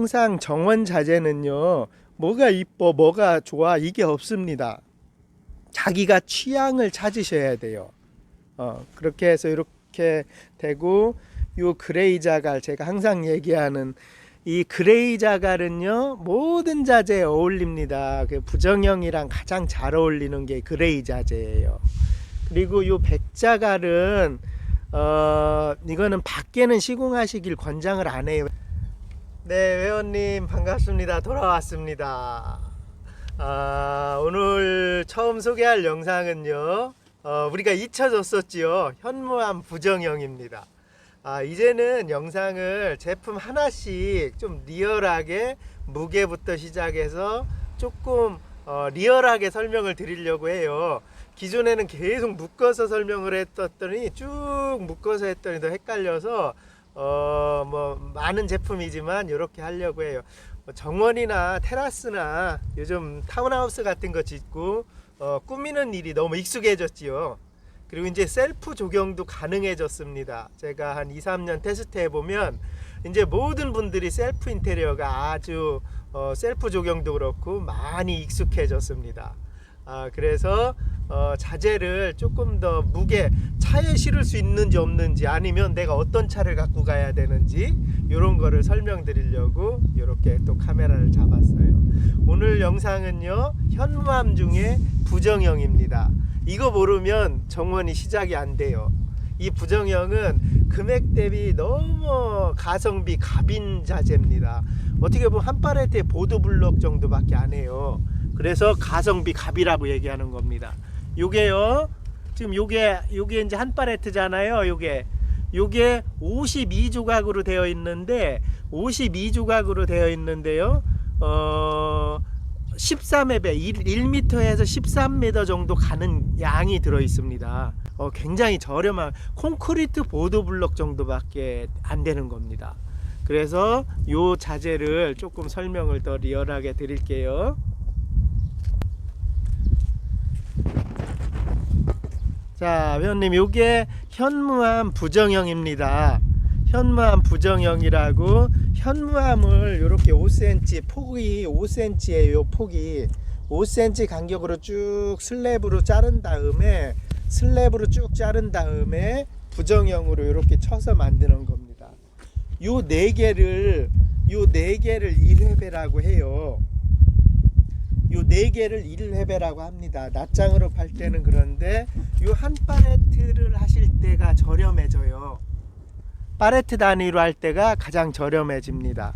항상 정원 자재는요, 뭐가 이뻐, 뭐가 좋아, 이게 없습니다. 자기가 취향을 찾으셔야 돼요. 그렇게 해서 이렇게 되고, 요 그레이 자갈, 제가 항상 얘기하는 이 그레이 자갈은요, 모든 자재에 어울립니다. 그 부정형이랑 가장 잘 어울리는 게 그레이 자재예요. 그리고 요 백자갈은 이거는 밖에는 시공하시길 권장을 안 해요. 네, 회원님 반갑습니다. 돌아왔습니다. 오늘 처음 소개할 영상은요, 우리가 잊혀졌었지요. 현무암 부정형입니다. 이제는 영상을 제품 하나씩 좀 리얼하게, 무게부터 시작해서 조금 리얼하게 설명을 드리려고 해요. 기존에는 계속 묶어서 설명을 했더니 쭉 묶어서 했더니 더 헷갈려서 뭐 많은 제품이지만 이렇게 하려고 해요. 정원이나 테라스나 요즘 타운하우스 같은 거 짓고 꾸미는 일이 너무 익숙해졌지요. 그리고 이제 셀프 조경도 가능해졌습니다. 제가 한 2-3년 테스트 해보면 이제 모든 분들이 셀프 인테리어가 아주 셀프 조경도 그렇고 많이 익숙해졌습니다. 그래서 자재를 조금 더 무게, 차에 실을 수 있는지 없는지, 아니면 내가 어떤 차를 갖고 가야 되는지 이런 거를 설명드리려고 이렇게 또 카메라를 잡았어요. 오늘 영상은요, 현무암 중에 부정형입니다. 이거 모르면 정원이 시작이 안 돼요. 이 부정형은 금액 대비 너무 가성비 갑인 자재입니다. 어떻게 보면 한 팔레트에 보드블럭 정도밖에 안 해요. 그래서 가성비 갑이라고 얘기하는 겁니다. 요게요, 지금 요게 이제 한 팔레트잖아요. 요게 52조각으로 되어 있는데, 52조각으로 되어 있는데요, 13배, 1m에서 13m 정도 가는 양이 들어 있습니다. 굉장히 저렴한 콘크리트 보드블럭 정도밖에 안 되는 겁니다. 그래서 요 자재를 조금 설명을 더 리얼하게 드릴게요. 자, 회원님, 요게 현무암 부정형입니다. 현무암 부정형이라고, 현무암을 이렇게 5cm, 폭이 5cm예요. 폭이 5cm 간격으로 쭉 슬랩으로 자른 다음에 부정형으로 이렇게 쳐서 만드는 겁니다. 요 네 개를 1회배라고 해요. 요 네 개를 1회배라고 합니다. 낱장으로 팔 때는. 그런데 요 한 팔레트를 하실 때가 저렴해져요. 팔레트 단위로 할 때가 가장 저렴해집니다.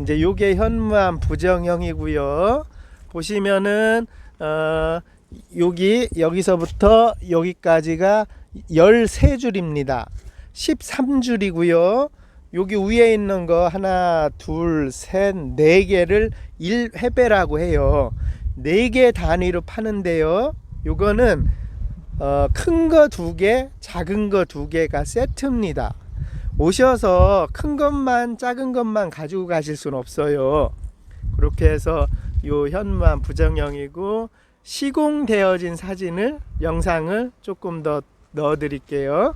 이제 요게 현무암 부정형이고요. 보시면은 여기서부터 여기까지가 13줄입니다. 13줄이고요. 여기 위에 있는 거 하나, 둘, 셋, 네 개를 1회배라고 해요. 4개 단위로 파는데요. 요거는 큰 거 2개, 작은 거 2개가 세트입니다. 오셔서 큰 것만, 작은 것만 가지고 가실 수는 없어요. 그렇게 해서 요 현무암 부정형이고, 시공되어진 영상을 조금 더 넣어 드릴게요.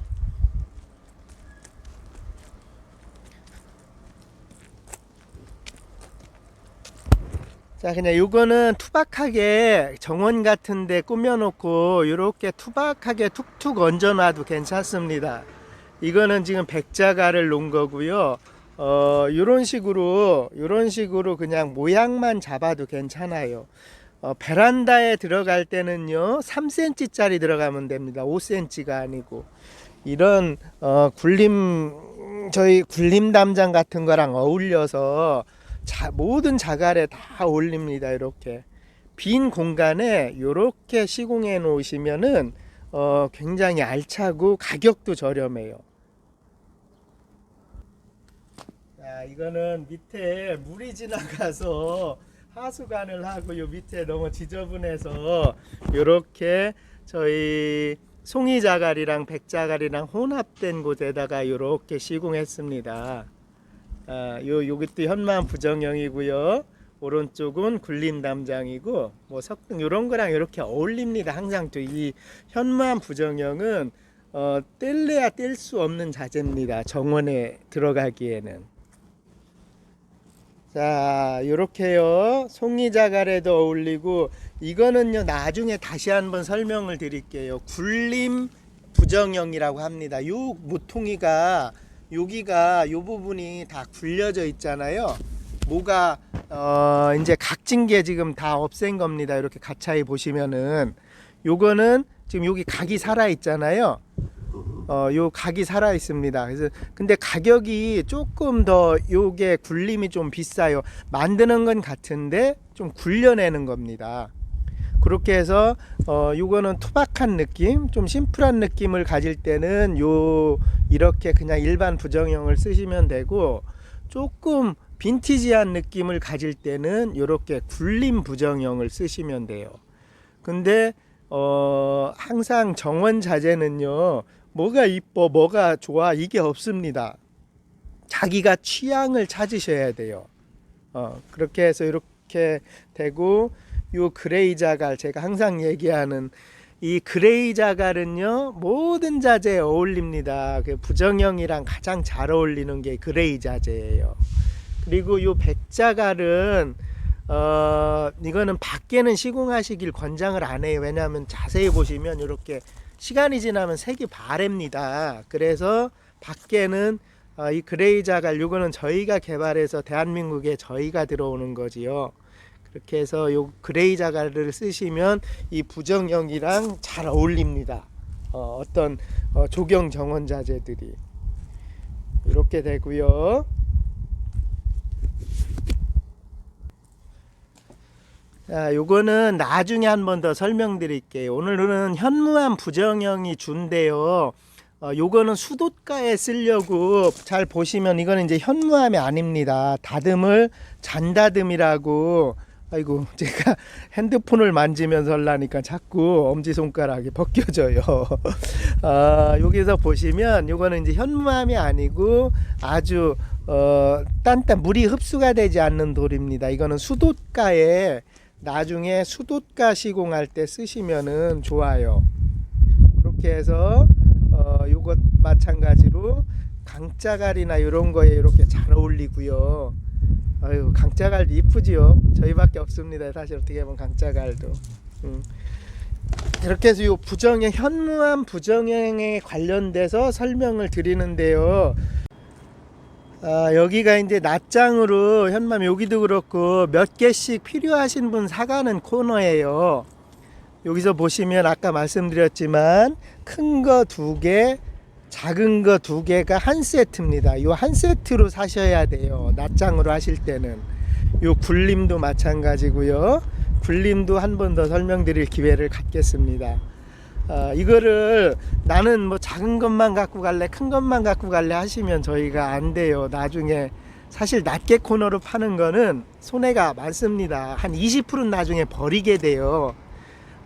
자, 그냥 요거는 투박하게 정원 같은데 꾸며놓고 이렇게 투박하게 툭툭 얹어놔도 괜찮습니다. 이거는 지금 백자갈을 놓은 거고요. 요런 식으로 그냥 모양만 잡아도 괜찮아요. 베란다에 들어갈 때는요, 3cm 짜리 들어가면 됩니다. 5cm가 아니고. 이런 저희 굴림 담장 같은 거랑 어울려서 모든 자갈에 다 올립니다. 이렇게 빈 공간에 이렇게 시공해 놓으시면은 굉장히 알차고 가격도 저렴해요. 자, 이거는 밑에 물이 지나가서 하수관을 하고, 요 밑에 너무 지저분해서 이렇게 저희 송이자갈이랑 백자갈이랑 혼합된 곳에다가 이렇게 시공했습니다. 요것도 현무암 부정형이고요. 오른쪽은 굴림 담장이고, 뭐 석등 이런 거랑 이렇게 어울립니다. 항상 또 이 현무암 부정형은 뗄래야 뗄 수 없는 자재입니다. 정원에 들어가기에는. 자, 요렇게요. 송이자갈에도 어울리고, 이거는요, 나중에 다시 한번 설명을 드릴게요. 굴림 부정형이라고 합니다. 요 모퉁이가, 여기가, 요 부분이 다 굴려져 있잖아요. 뭐가, 이제 각진 게 지금 다 없앤 겁니다. 이렇게 가차히 보시면은. 요거는 지금 여기 각이 살아 있잖아요. 요 각이 살아 있습니다. 그래서 근데 가격이 조금 더 요게 굴림이 좀 비싸요. 만드는 건 같은데 좀 굴려내는 겁니다. 그렇게 해서 요거는 투박한 느낌, 좀 심플한 느낌을 가질 때는 요 이렇게 그냥 일반 부정형을 쓰시면 되고, 조금 빈티지한 느낌을 가질 때는 요렇게 굴림 부정형을 쓰시면 돼요. 근데 항상 정원 자재는요, 뭐가 이뻐 뭐가 좋아 이게 없습니다. 자기가 취향을 찾으셔야 돼요. 그렇게 해서 이렇게 되고, 요 그레이 자갈, 제가 항상 얘기하는 이 그레이 자갈은요, 모든 자재에 어울립니다. 그 부정형이랑 가장 잘 어울리는 게 그레이 자재예요. 그리고 요 백자갈은 이거는 밖에는 시공하시길 권장을 안 해요. 왜냐하면 자세히 보시면 이렇게 시간이 지나면 색이 바랩니다. 그래서 밖에는 이 그레이 자갈, 요거는 저희가 개발해서 대한민국에 저희가 들어오는 거지요. 그렇게 해서 요 그레이 자갈을 쓰시면 이 부정형이랑 잘 어울립니다. 어떤 조경 정원 자재들이 이렇게 되고요. 자, 요거는 나중에 한 번 더 설명드릴게요. 오늘은 현무암 부정형이 준대요. 요거는 수도가에 쓰려고, 잘 보시면 이거는 이제 현무암이 아닙니다. 다듬을 잔다듬이라고. 아이고, 제가 핸드폰을 만지면서 하려니까 자꾸 엄지손가락이 벗겨져요. 여기서 보시면 요거는 이제 현무암이 아니고 아주 단단 물이 흡수가 되지 않는 돌입니다. 이거는 수도가에, 나중에 수도가 시공할 때 쓰시면은 좋아요. 그렇게 해서 요것 마찬가지로 강자갈이나 이런 거에 이렇게 잘 어울리고요. 아유, 강자갈도 이쁘지요. 저희밖에 없습니다. 사실 어떻게 보면 강자갈도. 이렇게 해서 요 부정형, 현무암 부정형에 관련돼서 설명을 드리는데요. 여기가 이제 낱장으로 현무암, 여기도 그렇고 몇 개씩 필요하신 분 사가는 코너예요. 여기서 보시면 아까 말씀드렸지만 큰 거 2개, 작은 거 2개가 한 세트입니다. 이 한 세트로 사셔야 돼요. 낱장으로 하실 때는. 요 굴림도 마찬가지고요. 굴림도 한 번 더 설명드릴 기회를 갖겠습니다. 이거를 나는 뭐 작은 것만 갖고 갈래, 큰 것만 갖고 갈래 하시면 저희가 안 돼요. 나중에 사실 낱개 코너로 파는 거는 손해가 많습니다. 한 20%는 나중에 버리게 돼요.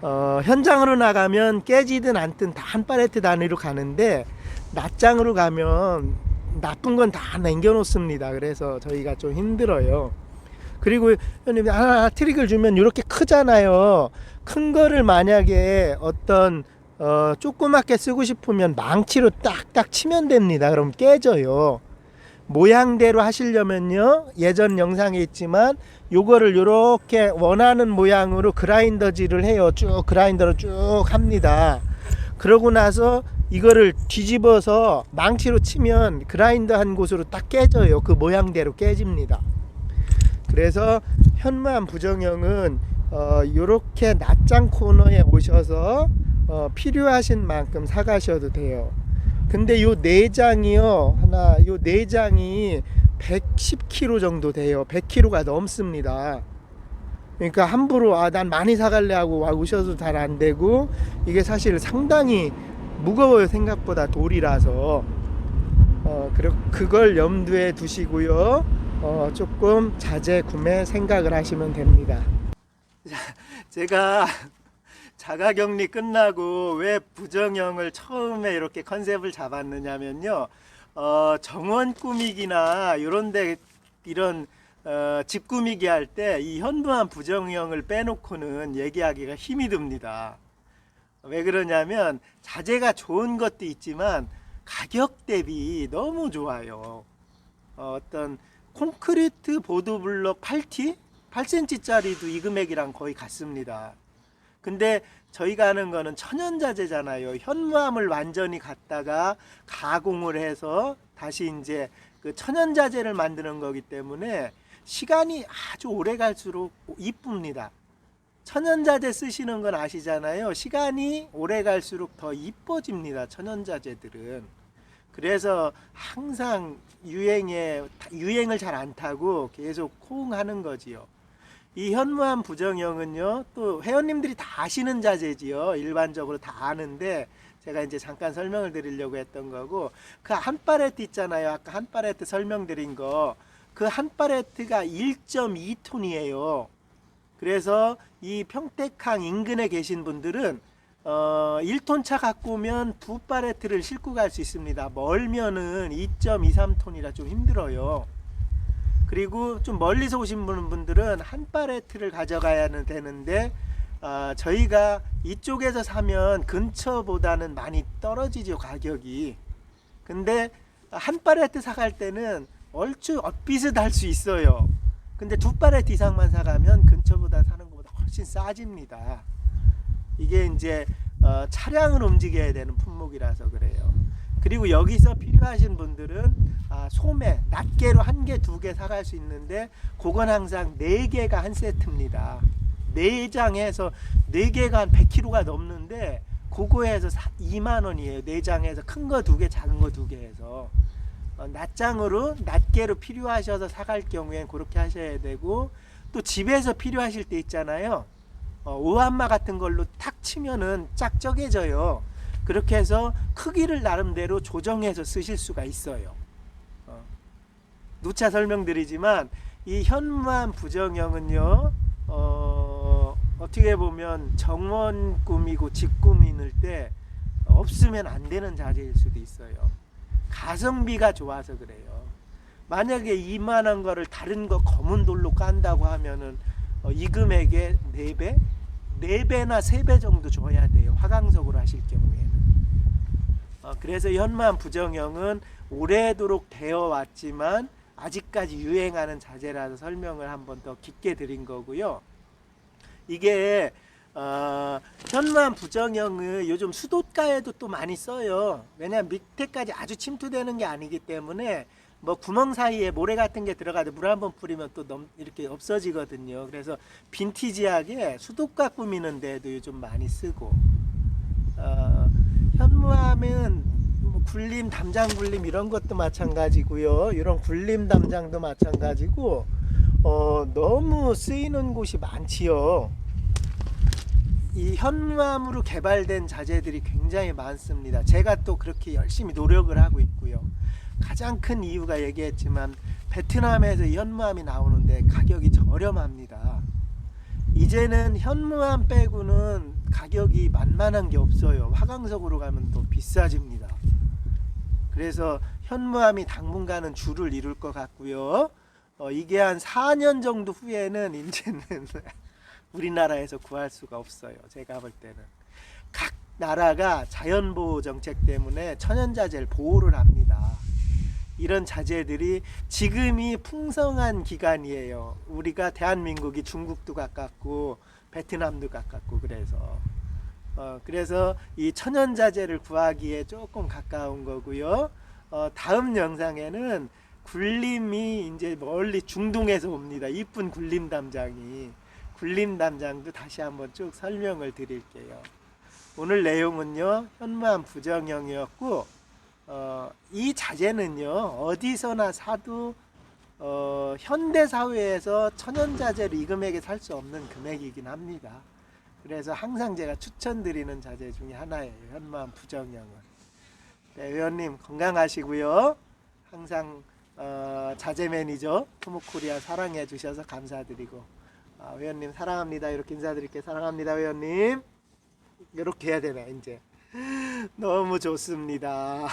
현장으로 나가면 깨지든 않든 다 한 팔레트 단위로 가는데, 낱장으로 가면 나쁜 건 다 남겨놓습니다. 그래서 저희가 좀 힘들어요. 그리고 형님 트릭을 주면 이렇게 크잖아요. 큰 거를 만약에 어떤 조그맣게 쓰고 싶으면 망치로 딱딱 치면 됩니다. 그럼 깨져요. 모양대로 하시려면요, 예전 영상에 있지만 요거를 요렇게 원하는 모양으로 그라인더질을 해요. 쭉 그라인더로 쭉 합니다. 그러고 나서 이거를 뒤집어서 망치로 치면 그라인더 한 곳으로 딱 깨져요. 그 모양대로 깨집니다. 그래서 현무암 부정형은 요렇게 낱장 코너에 오셔서 필요하신 만큼 사가셔도 돼요. 근데 요 내장이요, 요 내장이 110kg 정도 돼요. 100kg가 넘습니다. 그러니까 함부로 난 많이 사갈래 하고 오셔도 잘 안 되고, 이게 사실 상당히 무거워요. 생각보다 돌이라서. 그걸 염두에 두시고요. 조금 자재 구매 생각을 하시면 됩니다. 제가 자가격리 끝나고 왜 부정형을 처음에 이렇게 컨셉을 잡았느냐면요, 정원 꾸미기나 이런데 이런 집 꾸미기 할 때 이 현무암 부정형을 빼놓고는 얘기하기가 힘이 듭니다. 왜 그러냐면 자재가 좋은 것도 있지만 가격 대비 너무 좋아요. 어떤 콘크리트 보드블럭 8T? 8cm짜리도 이 금액이랑 거의 같습니다. 근데 저희가 하는 거는 천연자재잖아요. 현무암을 완전히 갖다가 가공을 해서 다시 이제 그 천연자재를 만드는 거기 때문에 시간이 아주 오래 갈수록 이쁩니다. 천연자재 쓰시는 건 아시잖아요. 시간이 오래 갈수록 더 이뻐집니다. 천연자재들은. 그래서 항상 유행을 잘 안 타고 계속 호응하는 거지요. 이 현무암 부정형은요, 또 회원님들이 다 아시는 자재지요. 일반적으로 다 아는데 제가 이제 잠깐 설명을 드리려고 했던 거고, 그 한 팔레트 있잖아요. 아까 한 팔레트 설명드린 거, 그 한 팔레트가 1.2톤이에요. 그래서 이 평택항 인근에 계신 분들은 1톤 차 갖고 오면 두 팔레트를 싣고 갈 수 있습니다. 멀면은 2.23톤이라 좀 힘들어요. 그리고 좀 멀리서 오신 분들은 한 팔레트를 가져가야 되는데 저희가 이쪽에서 사면 근처보다는 많이 떨어지죠, 가격이. 근데 한 팔레트 사갈 때는 얼추 비슷할 수 있어요. 근데 두 팔레트 이상만 사가면 근처보다 사는 것보다 훨씬 싸집니다. 이게 이제 차량을 움직여야 되는 품목이라서 그래요. 그리고 여기서 필요하신 분들은 소매, 낱개로 한 개, 두 개 사갈 수 있는데 그건 항상 4개가 한 세트입니다. 4장에서 4개가 한 100kg가 넘는데 그거에서 2만원이에요. 4장에서 큰 거 2개, 작은 거 2개 해서 낱장으로, 낱개로 필요하셔서 사갈 경우엔 그렇게 하셔야 되고, 또 집에서 필요하실 때 있잖아요. 오한마 같은 걸로 탁 치면은 쫙 쪼개져요. 그렇게 해서 크기를 나름대로 조정해서 쓰실 수가 있어요. 누차 설명드리지만 이 현무암 부정형은요, 어떻게 보면 정원 꾸미고 집 꾸미는 때 없으면 안 되는 자재일 수도 있어요. 가성비가 좋아서 그래요. 만약에 이만한 거를 다른 거 검은 돌로 깐다고 하면은 이 금액의 4배? 4배나 3배 정도 줘야 돼요. 화강석으로 하실 경우에는. 그래서 현무암 부정형은 오래도록 되어 왔지만 아직까지 유행하는 자재라서 설명을 한번 더 깊게 드린 거고요. 이게 현무암 부정형을 요즘 수도가에도 또 많이 써요. 왜냐하면 밑에까지 아주 침투되는 게 아니기 때문에 뭐 구멍 사이에 모래 같은 게 들어가도 물 한번 뿌리면 또 이렇게 없어지거든요. 그래서 빈티지하게 수도가 꾸미는 데도 요즘 많이 쓰고, 현무암은 뭐 굴림, 담장 굴림 이런 것도 마찬가지고요. 이런 굴림 담장도 마찬가지고, 너무 쓰이는 곳이 많지요. 이 현무암으로 개발된 자재들이 굉장히 많습니다. 제가 또 그렇게 열심히 노력을 하고 있고요. 가장 큰 이유가 얘기했지만 베트남에서 현무암이 나오는데 가격이 저렴합니다. 이제는 현무암 빼고는 가격이 만만한 게 없어요. 화강석으로 가면 더 비싸집니다. 그래서 현무암이 당분간은 주를 이룰 것 같고요. 이게 한 4년 정도 후에는 이제는 우리나라에서 구할 수가 없어요. 제가 볼 때는 각 나라가 자연보호 정책 때문에 천연자재를 보호를 합니다. 이런 자재들이 지금이 풍성한 기간이에요. 우리가 대한민국이 중국도 가깝고 베트남도 가깝고 그래서 이 천연자재를 구하기에 조금 가까운 거고요. 다음 영상에는 굴림이 이제 멀리 중동에서 옵니다. 이쁜 굴림 담장이. 굴림 담장도 다시 한번 쭉 설명을 드릴게요. 오늘 내용은요, 현무암 부정형이었고, 이 자재는요, 어디서나 사도 현대사회에서 천연자재로 이 금액에 살 수 없는 금액이긴 합니다. 그래서 항상 제가 추천드리는 자재 중에 하나예요. 현무암 부정형은. 네, 회원님 건강하시고요. 항상 자재 매니저 토모코리아 사랑해 주셔서 감사드리고, 회원님 사랑합니다. 이렇게 인사드릴게요. 사랑합니다, 회원님. 이렇게 해야 되나 이제. 너무 좋습니다.